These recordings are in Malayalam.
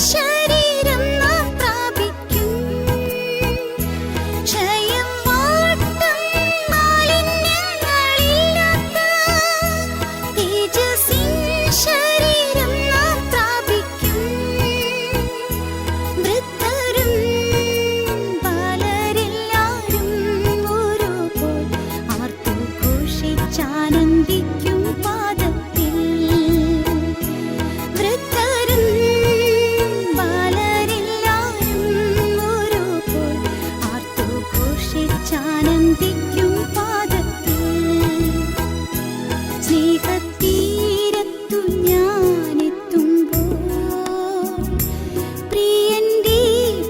ശരീരം നാം പ്രാപിക്കും. ക്ഷയം വാട്ടും മാലിന്യങ്ങളില്ലാത്ത തേജസ്സിൻ ശരീരം നാം പ്രാപിക്കും. വൃദ്ധരും ബാലരെല്ലാരും ഒരുപോൽ ആർത്തു ഘോഷിച്ചാനന്ദിക്കും പാദത്തിൽ. വൃദ്ധരും ബാലരെല്ലാരും ഒരുപോൽ ആർത്തു ഘോഷിച്ചാനന്ദിക്കും പാദത്തിൽ. സ്നേഹത്തീരത്തു ഞാനെത്തുമ്പോൾ പ്രിയന്റെ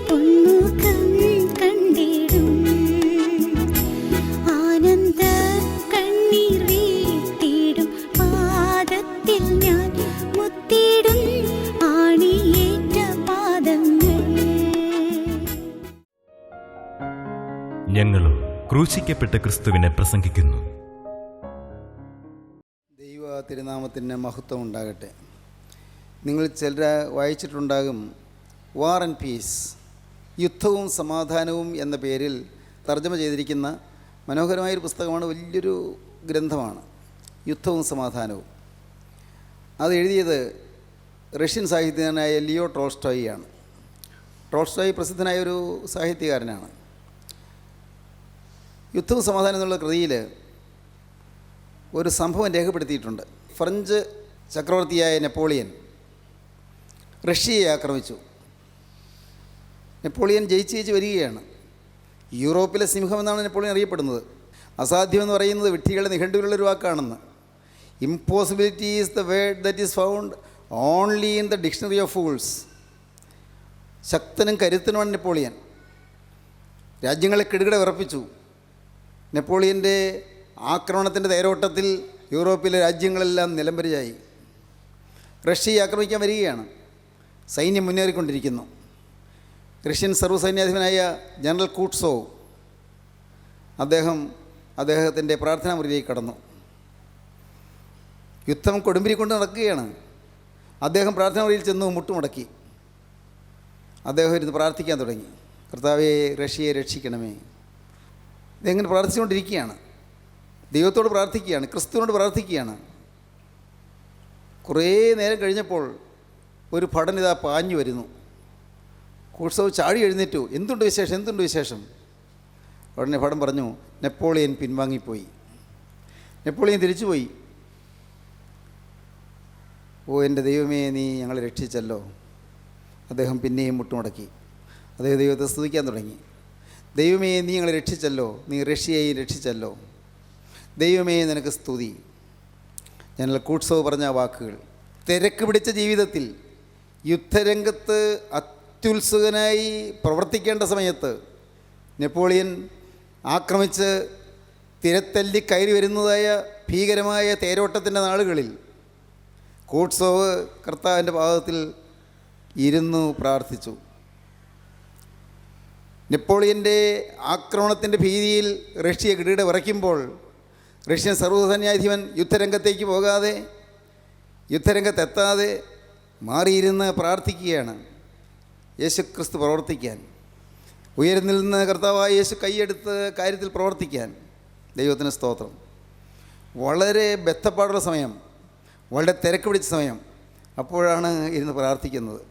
പൊന്മുഖം കണ്ടിടും. ആനന്ദ കണ്ണീർ വീഴ്ത്തിടും പാദത്തിൽ ഞാൻ മുത്തിടും ആണിയേറ്റ പാദങ്ങൾ. ഞങ്ങളും ക്രൂശിക്കപ്പെട്ട ക്രിസ്തുവിനെ പ്രസംഗിക്കുന്നു. ദൈവ തിരുനാമത്തിന് മഹത്വം ഉണ്ടാകട്ടെ. നിങ്ങൾ ചിലർ വായിച്ചിട്ടുണ്ടാകും വാർ ആൻഡ് പീസ്, യുദ്ധവും സമാധാനവും എന്ന പേരിൽ തർജ്ജമ ചെയ്തിരിക്കുന്ന മനോഹരമായൊരു പുസ്തകമാണ്. വലിയൊരു ഗ്രന്ഥമാണ് യുദ്ധവും സമാധാനവും. അത് എഴുതിയത് റഷ്യൻ സാഹിത്യകാരനായ ലിയോ ടോൾസ്റ്റോയിയാണ്. ടോൾസ്റ്റോയ് പ്രസിദ്ധനായ ഒരു സാഹിത്യകാരനാണ്. യുദ്ധവും സമാധാനം എന്നുള്ള കൃതിയിൽ ഒരു സംഭവം രേഖപ്പെടുത്തിയിട്ടുണ്ട്. ഫ്രഞ്ച് ചക്രവർത്തിയായ നെപ്പോളിയൻ റഷ്യയെ ആക്രമിച്ചു. നെപ്പോളിയൻ ജയിച്ച് വരികയാണ്. യൂറോപ്പിലെ സിംഹം എന്നാണ് നെപ്പോളിയൻ അറിയപ്പെടുന്നത്. അസാധ്യമെന്ന് പറയുന്നത് വിഡ്ഢികളുടെ നിഘണ്ടുവിലുള്ളൊരു വാക്കാണെന്ന്. Impossibility is the word that is found only in the dictionary of fools. ശക്തനും കരുത്തനുമാണ് നെപ്പോളിയൻ. രാജ്യങ്ങളെ കിടുകിട വിറപ്പിച്ചു. നെപ്പോളിയൻ്റെ ആക്രമണത്തിൻ്റെ തേരോട്ടത്തിൽ യൂറോപ്പിലെ രാജ്യങ്ങളെല്ലാം നിലംപരിചായി. റഷ്യയെ ആക്രമിക്കാൻ വരികയാണ്. സൈന്യം മുന്നേറിക്കൊണ്ടിരിക്കുന്നു. റഷ്യൻ സർവ്വസൈന്യാധിപനായ ജനറൽ കൂട്സോവ് അദ്ദേഹത്തിൻ്റെ പ്രാർത്ഥനാ മുറിയിലേക്ക് കടന്നു. യുദ്ധം കൊടുമ്പിരിക്കൊണ്ട് നടക്കുകയാണ്. അദ്ദേഹം പ്രാർത്ഥനാ മുറിയിൽ ചെന്നു മുട്ടുമടക്കി. അദ്ദേഹം ഇരുന്ന് പ്രാർത്ഥിക്കാൻ തുടങ്ങി. കർത്താവേ, റഷ്യയെ രക്ഷിക്കണമേ. ഇതെങ്ങനെ പ്രാർത്ഥിച്ചുകൊണ്ടിരിക്കുകയാണ്. ദൈവത്തോട് പ്രാർത്ഥിക്കുകയാണ്, ക്രിസ്തുവിനോട് പ്രാർത്ഥിക്കുകയാണ്. കുറേ നേരം കഴിഞ്ഞപ്പോൾ ഒരു ഭടൻ ഇതാ പാഞ്ഞു വരുന്നു. കൂട്സോവ് ചാടി എഴുന്നേറ്റു. എന്തുണ്ട് വിശേഷം? ഉടനെ ഭടൻ പറഞ്ഞു, നെപ്പോളിയൻ പിൻവാങ്ങിപ്പോയി. നെപ്പോളിയൻ തിരിച്ചുപോയി. ഓ എൻ്റെ ദൈവമേ, നീ ഞങ്ങളെ രക്ഷിച്ചല്ലോ. അദ്ദേഹം പിന്നെയും മുട്ടുമടക്കി. അദ്ദേഹം ദൈവത്തെ സ്തുതിക്കാൻ തുടങ്ങി. ദൈവമേ, നീ ഞങ്ങളെ രക്ഷിച്ചല്ലോ, നീ റഷ്യയെയും രക്ഷിച്ചല്ലോ. ദൈവമേ, നിനക്ക് സ്തുതി. ജനറൽ കൂട്സോവ് പറഞ്ഞ വാക്കുകൾ തിരക്ക് പിടിച്ച ജീവിതത്തിൽ യുദ്ധരംഗത്ത് അത്യുത്സുകനായി പ്രവർത്തിക്കേണ്ട സമയത്ത് നെപ്പോളിയൻ ആക്രമിച്ച് തിരത്തല്ലി കയറി വരുന്നതായ ഭീകരമായ തേരോട്ടത്തിൻ്റെ നാളുകളിൽ കൂട്സോവ് കർത്താവിൻ്റെ പാദത്തിൽ ഇരുന്നു പ്രാർത്ഥിച്ചു. നെപ്പോളിയൻ്റെ ആക്രമണത്തിൻ്റെ ഭീതിയിൽ റഷ്യ കിടകിട വിറയ്ക്കുമ്പോൾ റഷ്യൻ സർവ്വസൈന്യാധിപൻ യുദ്ധരംഗത്തേക്ക് പോകാതെ, യുദ്ധരംഗത്തെത്താതെ മാറിയിരുന്ന് പ്രാർത്ഥിക്കുകയാണ്. യേശുക്രിസ്തു പ്രവർത്തിക്കാൻ, ഉയർന്നിൽ നിന്ന് കർത്താവായ യേശു കൈയെടുത്ത് കാര്യത്തിൽ പ്രവർത്തിക്കാൻ. ദൈവത്തിന് സ്തോത്രം. വളരെ ബദ്ധപ്പാടുള്ള സമയം, വളരെ തിരക്ക് പിടിച്ച സമയം. അപ്പോഴാണ് ഇരുന്ന് പ്രാർത്ഥിക്കുന്നത്.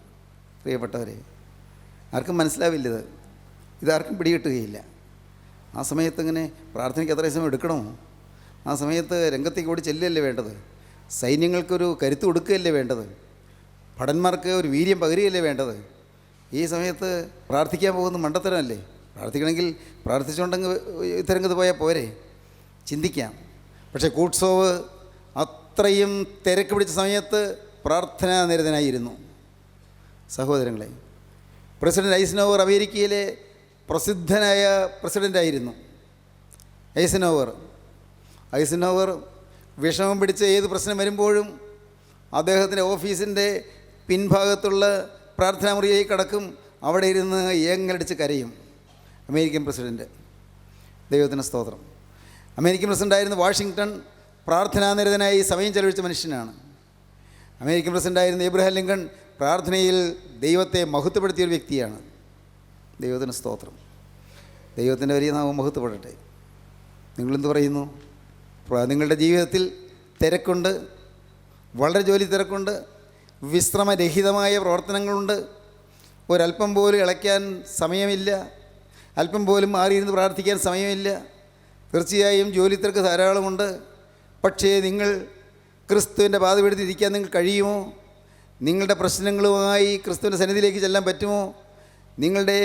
പ്രിയപ്പെട്ടവരെ, ആർക്കും മനസ്സിലാവില്ലത്, ഇതാർക്കും പിടികിട്ടുകയില്ല. ആ സമയത്ത് ഇങ്ങനെ പ്രാർത്ഥനയ്ക്ക് എത്ര സമയം എടുക്കണമോ? ആ സമയത്ത് രംഗത്തേക്ക് ഓടി ചെല്ലുകയല്ലേ വേണ്ടത്? സൈന്യങ്ങൾക്കൊരു കരുത്ത് കൊടുക്കുകയല്ലേ വേണ്ടത്? ഭടന്മാർക്ക് ഒരു വീര്യം പകരുകയല്ലേ വേണ്ടത്? ഈ സമയത്ത് പ്രാർത്ഥിക്കാൻ പോകുന്ന മണ്ടത്തരമല്ലേ? പ്രാർത്ഥിക്കണമെങ്കിൽ പ്രാർത്ഥിച്ചുകൊണ്ടെങ്കിൽ യുദ്ധരംഗത്ത് പോയാൽ പോരെ, ചിന്തിക്കാം. പക്ഷേ കൂട്സോവ് അത്രയും തിരക്ക് പിടിച്ച സമയത്ത് പ്രാർത്ഥനാ നിരതനായിരുന്നു. സഹോദരങ്ങളെ, പ്രസിഡന്റ് ഐസനോവർ അമേരിക്കയിലെ പ്രസിദ്ധനായ പ്രസിഡൻ്റായിരുന്നു. ഐസനോവർ വിഷമം പിടിച്ച ഏത് പ്രശ്നം വരുമ്പോഴും അദ്ദേഹത്തിൻ്റെ ഓഫീസിൻ്റെ പിൻഭാഗത്തുള്ള പ്രാർത്ഥനാ മുറിയിലേക്ക് കടക്കും. അവിടെ ഇരുന്ന് ഏങ്ങലടിച്ച് കരയും. American president. ദൈവത്തിന് സ്തോത്രം. അമേരിക്കൻ പ്രസിഡൻ്റായിരുന്ന വാഷിങ്ടൺ പ്രാർത്ഥനാനിരതനായി സമയം ചെലവഴിച്ച മനുഷ്യനാണ്. അമേരിക്കൻ പ്രസിഡൻ്റായിരുന്ന എബ്രഹാം ലിങ്കൺ പ്രാർത്ഥനയിൽ ദൈവത്തെ മഹത്വപ്പെടുത്തിയ ഒരു വ്യക്തിയാണ്. ദൈവത്തിന് സ്തോത്രം. ദൈവത്തിൻ്റെ വലിയ നാമം മഹത്വപ്പെടട്ടെ. നിങ്ങളെന്ത് പറയുന്നു? നിങ്ങളുടെ ജീവിതത്തിൽ തിരക്കുണ്ട്, വളരെ ജോലി തിരക്കുണ്ട്, വിശ്രമരഹിതമായ പ്രവർത്തനങ്ങളുണ്ട്, ഒരല്പം പോലും ഇളയ്ക്കാൻ സമയമില്ല, അല്പം പോലും മാറിയിരുന്ന് പ്രാർത്ഥിക്കാൻ സമയമില്ല. തീർച്ചയായും ജോലി തിരക്ക് ധാരാളമുണ്ട്. പക്ഷേ നിങ്ങൾ ക്രിസ്തുവിൻ്റെ പാത പിടിച്ചിരിക്കാൻ നിങ്ങൾക്ക് കഴിയുമോ? നിങ്ങളുടെ പ്രശ്നങ്ങളുമായി ക്രിസ്തുവിൻ്റെ സന്നിധിയിലേക്ക് ചെല്ലാൻ പറ്റുമോ? നിങ്ങളുടെ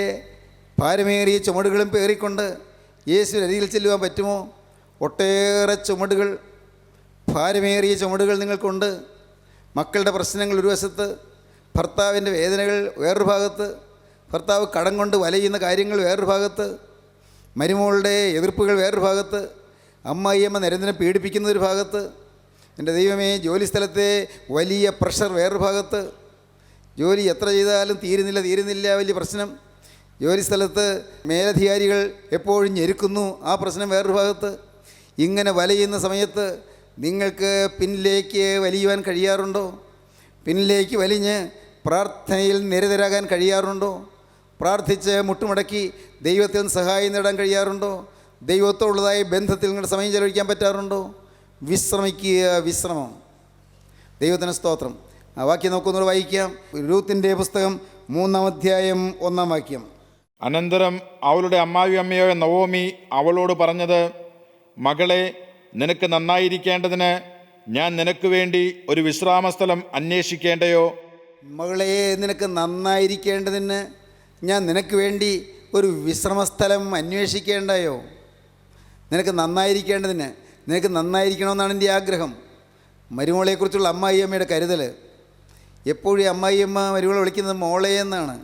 ഭാരമേറിയ ചുമടുകളും പേറിക്കൊണ്ട് യേശുവിൻ്റെ അരികിൽ ചെല്ലുവാൻ പറ്റുമോ? ഒട്ടേറെ ചുമടുകൾ, ഭാരമേറിയ ചുമടുകൾ നിങ്ങൾക്കുണ്ട്. മക്കളുടെ പ്രശ്നങ്ങൾ ഒരു വശത്ത്, ഭർത്താവിൻ്റെ വേദനകൾ വേറൊരു ഭാഗത്ത്, ഭർത്താവ് കടം കൊണ്ട് വലയുന്ന കാര്യങ്ങൾ വേറൊരു ഭാഗത്ത്, മരുമകളുടെ എതിർപ്പുകൾ വേറൊരു ഭാഗത്ത്, അമ്മായിയമ്മ നിരന്തരം പീഡിപ്പിക്കുന്നൊരു ഭാഗത്ത്, എൻ്റെ ദൈവമേ ജോലി സ്ഥലത്തെ വലിയ പ്രഷർ വേറൊരു ഭാഗത്ത്, ജോലി എത്ര ചെയ്താലും തീരുന്നില്ല വലിയ പ്രശ്നം, ജോലി സ്ഥലത്ത് മേലധികാരികൾ എപ്പോഴും ഞെരുക്കുന്നു, ആ പ്രശ്നം വേറൊരു ഭാഗത്ത്. ഇങ്ങനെ വലയുന്ന സമയത്ത് നിങ്ങൾക്ക് പിന്നിലേക്ക് വലിയുവാൻ കഴിയാറുണ്ടോ? പിന്നിലേക്ക് വലിഞ്ഞ് പ്രാർത്ഥനയിൽ നിരതരാകാൻ കഴിയാറുണ്ടോ? പ്രാർത്ഥിച്ച് മുട്ടുമടക്കി ദൈവത്തിൽ നിന്ന് സഹായം നേടാൻ കഴിയാറുണ്ടോ? ദൈവത്തോടുള്ളതായ ബന്ധത്തിൽ നിങ്ങളുടെ സമയം ചെലവഴിക്കാൻ പറ്റാറുണ്ടോ? വിശ്രമിക്കുക, വിശ്രമം. ദൈവത്തിന് സ്തോത്രം. ആ വാക്യം നമുക്കൊന്നുകൂടെ വായിക്കാം. രൂത്തിൻ്റെ പുസ്തകം 3-ാം അധ്യായം 1-ാം വാക്യം. അനന്തരം അവളുടെ അമ്മാവിയമ്മയായ നവോമി അവളോട് പറഞ്ഞത്, മകളെ, നിനക്ക് നന്നായിരിക്കേണ്ടതിന് ഞാൻ നിനക്ക് വേണ്ടി ഒരു വിശ്രാമസ്ഥലം അന്വേഷിക്കേണ്ടയോ? മകളെ, നിനക്ക് നന്നായിരിക്കേണ്ടതിന് ഞാൻ നിനക്ക് വേണ്ടി ഒരു വിശ്രമസ്ഥലം അന്വേഷിക്കേണ്ടയോ? നിനക്ക് നന്നായിരിക്കേണ്ടതിന്, നിനക്ക് നന്നായിരിക്കണമെന്നാണ് എൻ്റെ ആഗ്രഹം. മരുമോളെക്കുറിച്ചുള്ള അമ്മായിയമ്മയുടെ കരുതൽ. എപ്പോഴും അമ്മായിയമ്മ മരുമോളെ വിളിക്കുന്നത് മോളെ എന്നാണ്.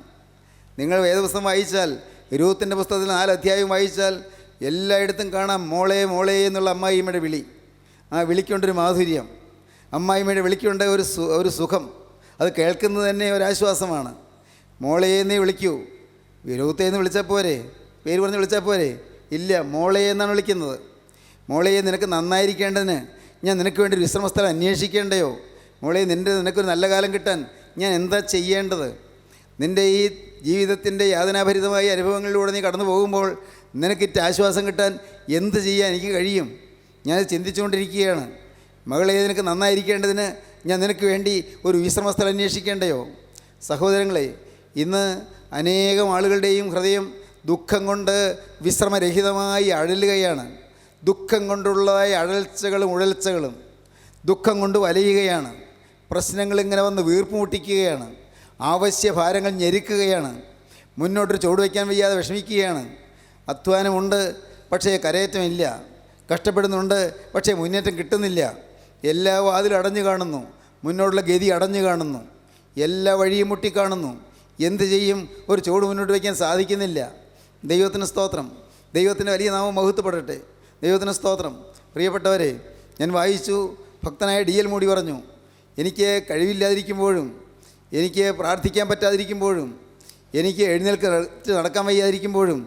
നിങ്ങൾ വേദപുസ്തകം വായിച്ചാൽ, രൂത്തിൻ്റെ പുസ്തകത്തിൽ 4 അധ്യായം വായിച്ചാൽ എല്ലായിടത്തും കാണാം മോളെ മോളെ എന്നുള്ള അമ്മായിയമ്മയുടെ വിളി. ആ വിളിക്കൊണ്ടൊരു മാധുര്യം, അമ്മായിയമ്മയുടെ വിളിക്കൊണ്ട് ഒരു സുഖം, അത് കേൾക്കുന്നത് തന്നെ ഒരാശ്വാസമാണ്. മോളേന്നേ വിളിക്കൂ. രൂത്തേന്ന് വിളിച്ചാൽ പോരെ? പേര് പറഞ്ഞ് വിളിച്ചാൽ പോരെ? ഇല്ല, മോളെ എന്നാണ് വിളിക്കുന്നത്. മോളെ, നിനക്ക് നന്നായിരിക്കേണ്ടതിന് ഞാൻ നിനക്ക് വേണ്ടി ഒരു വിശ്രമസ്ഥലം അന്വേഷിക്കേണ്ടയോ? മോളെ, നിനക്കൊരു നല്ല കാലം കിട്ടാൻ ഞാൻ എന്താ ചെയ്യേണ്ടത്? നിൻ്റെ ഈ ജീവിതത്തിൻ്റെ യാതനാഭരിതമായ അനുഭവങ്ങളിലൂടെ നീ കടന്നു പോകുമ്പോൾ നിനക്കിറ്റ് ആശ്വാസം കിട്ടാൻ എന്ത് ചെയ്യാൻ എനിക്ക് കഴിയും? ഞാനത് ചിന്തിച്ചുകൊണ്ടിരിക്കുകയാണ്. മകളെ, നിനക്ക് നന്നായിരിക്കേണ്ടതിന് ഞാൻ നിനക്ക് വേണ്ടി ഒരു വിശ്രമസ്ഥലം അന്വേഷിക്കേണ്ടയോ? സഹോദരങ്ങളെ, ഇന്ന് അനേകം ആളുകളുടെയും ഹൃദയം ദുഃഖം കൊണ്ട് വിശ്രമരഹിതമായി അഴലുകയാണ്. ദുഃഖം കൊണ്ടുള്ളതായ അഴൽച്ചകളും ഉഴൽച്ചകളും, ദുഃഖം കൊണ്ട് വലയുകയാണ്. പ്രശ്നങ്ങളിങ്ങനെ വന്ന് വീർപ്പ് മുട്ടിക്കുകയാണ്. ആവശ്യഭാരങ്ങൾ ഞെരുക്കുകയാണ്. മുന്നോട്ടൊരു ചുവട് വയ്ക്കാൻ വയ്യാതെ വിഷമിക്കുകയാണ്. അധ്വാനമുണ്ട്, പക്ഷേ കരയേറ്റമില്ല. കഷ്ടപ്പെടുന്നുണ്ട്, പക്ഷേ മുന്നേറ്റം കിട്ടുന്നില്ല. എല്ലാ വാതിലും അടഞ്ഞു കാണുന്നു, മുന്നോട്ടുള്ള ഗതി അടഞ്ഞു കാണുന്നു, എല്ലാ വഴിയും മുട്ടിക്കാണുന്നു. എന്ത് ചെയ്യും? ഒരു ചുവട് മുന്നോട്ട് വയ്ക്കാൻ സാധിക്കുന്നില്ല. ദൈവത്തിന് സ്തോത്രം. ദൈവത്തിൻ്റെ വലിയ നാമം മഹത്വപ്പെടട്ടെ. ദൈവത്തിന് സ്തോത്രം. പ്രിയപ്പെട്ടവരെ, ഞാൻ വായിച്ചു, ഭക്തനായ D.L. മൂഡി പറഞ്ഞു, എനിക്ക് കഴിവില്ലാതിരിക്കുമ്പോഴും, എനിക്ക് പ്രാർത്ഥിക്കാൻ പറ്റാതിരിക്കുമ്പോഴും, എനിക്ക് എഴുന്നേൽക്ക് നടക്കാൻ വയ്യാതിരിക്കുമ്പോഴും,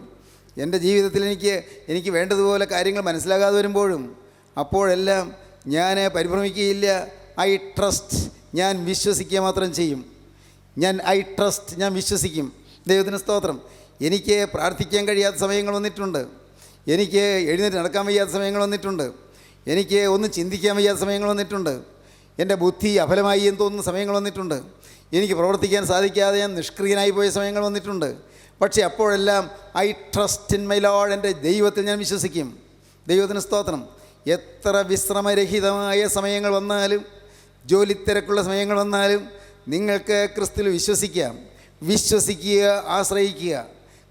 എൻ്റെ ജീവിതത്തിൽ എനിക്ക് വേണ്ടതുപോലെ കാര്യങ്ങൾ മനസ്സിലാകാതെ വരുമ്പോഴും, അപ്പോഴെല്ലാം ഞാൻ പരിഭ്രമിക്കുകയില്ല. ഐ ട്രസ്റ്റ്, ഞാൻ വിശ്വസിക്കുക മാത്രം ചെയ്യും. ഞാൻ വിശ്വസിക്കും. ദൈവത്തിന് സ്തോത്രം. എനിക്ക് പ്രാർത്ഥിക്കാൻ കഴിയാത്ത സമയങ്ങൾ വന്നിട്ടുണ്ട്. എനിക്ക് എഴുന്നേറ്റ് നടക്കാൻ വയ്യാത്ത സമയങ്ങൾ വന്നിട്ടുണ്ട്. എനിക്ക് ഒന്നും ചിന്തിക്കാൻ വയ്യാത്ത സമയങ്ങൾ വന്നിട്ടുണ്ട്. എൻ്റെ ബുദ്ധി അഫലമായി എന്ന് തോന്നുന്ന സമയങ്ങൾ വന്നിട്ടുണ്ട്. എനിക്ക് പ്രവർത്തിക്കാൻ സാധിക്കാതെ ഞാൻ നിഷ്ക്രിയനായി പോയ സമയങ്ങൾ വന്നിട്ടുണ്ട്. പക്ഷേ അപ്പോഴെല്ലാം I trust in my Lord, എൻ്റെ ദൈവത്തിൽ ഞാൻ വിശ്വസിക്കും. ദൈവത്തിന് സ്തോത്രം. എത്ര വിശ്രമരഹിതമായ സമയങ്ങൾ വന്നാലും, ജോലി തിരക്കുള്ള സമയങ്ങൾ വന്നാലും, നിങ്ങൾക്ക് ക്രിസ്തുവിൽ വിശ്വസിക്കാം. വിശ്വസിക്കുക, ആശ്രയിക്കുക.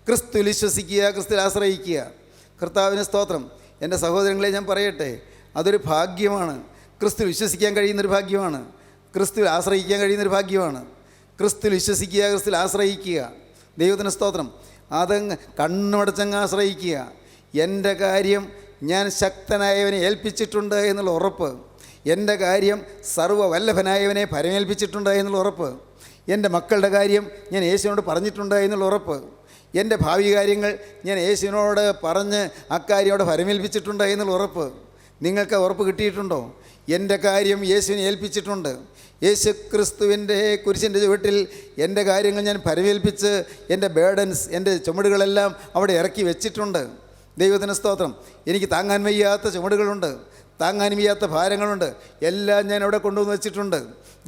ക്രിസ്തുവിൽ വിശ്വസിക്കുക, ക്രിസ്തുവിൽ ആശ്രയിക്കുക. കർത്താവിന് സ്തോത്രം. എൻ്റെ സഹോദരങ്ങളെ, ഞാൻ പറയട്ടെ, അതൊരു ഭാഗ്യമാണ്. ക്രിസ്തുവിൽ വിശ്വസിക്കാൻ കഴിയുന്നൊരു ഭാഗ്യമാണ്. ക്രിസ്തുവിൽ ആശ്രയിക്കാൻ കഴിയുന്നൊരു ഭാഗ്യമാണ്. ക്രിസ്തുവിൽ വിശ്വസിക്കുക, ക്രിസ്തുവിൽ ആശ്രയിക്കുക. ദൈവത്തിന് സ്തോത്രം. അതങ്ങ് കണ്ണുമടച്ചങ്ങ് ആശ്രയിക്കുക. എൻ്റെ കാര്യം ഞാൻ ശക്തനായവനെ ഏൽപ്പിച്ചിട്ടുണ്ട് എന്നുള്ള ഉറപ്പ്, എൻ്റെ കാര്യം സർവ്വവല്ലഭനായവനെ പരമേൽപ്പിച്ചിട്ടുണ്ട് എന്നുള്ള ഉറപ്പ്, എൻ്റെ മക്കളുടെ കാര്യം ഞാൻ യേശുവിനോട് പറഞ്ഞിട്ടുണ്ട് എന്നുള്ള ഉറപ്പ്, എൻ്റെ ഭാവി കാര്യങ്ങൾ ഞാൻ യേശുവിനോട് പറഞ്ഞ് അക്കാര്യം അവിടെ പരമേൽപ്പിച്ചിട്ടുണ്ട് എന്നുള്ള ഉറപ്പ്. നിങ്ങൾക്ക് ഉറപ്പ് കിട്ടിയിട്ടുണ്ടോ? എൻ്റെ കാര്യം യേശുവിനെ ഏൽപ്പിച്ചിട്ടുണ്ട്. യേശു ക്രിസ്തുവിൻ്റെ കുരിശിൻ്റെ ചുവട്ടിൽ എൻ്റെ കാര്യങ്ങൾ ഞാൻ പരമേൽപ്പിച്ച് എൻ്റെ ബേഡൻസ്, എൻ്റെ ചുമടുകളെല്ലാം അവിടെ ഇറക്കി വെച്ചിട്ടുണ്ട്. ദൈവത്തിന് സ്തോത്രം. എനിക്ക് താങ്ങാൻ വയ്യാത്ത ചുമടുകളുണ്ട്, താങ്ങാൻ വയ്യാത്ത ഭാരങ്ങളുണ്ട്, എല്ലാം ഞാൻ അവിടെ കൊണ്ടുവന്ന് വെച്ചിട്ടുണ്ട്.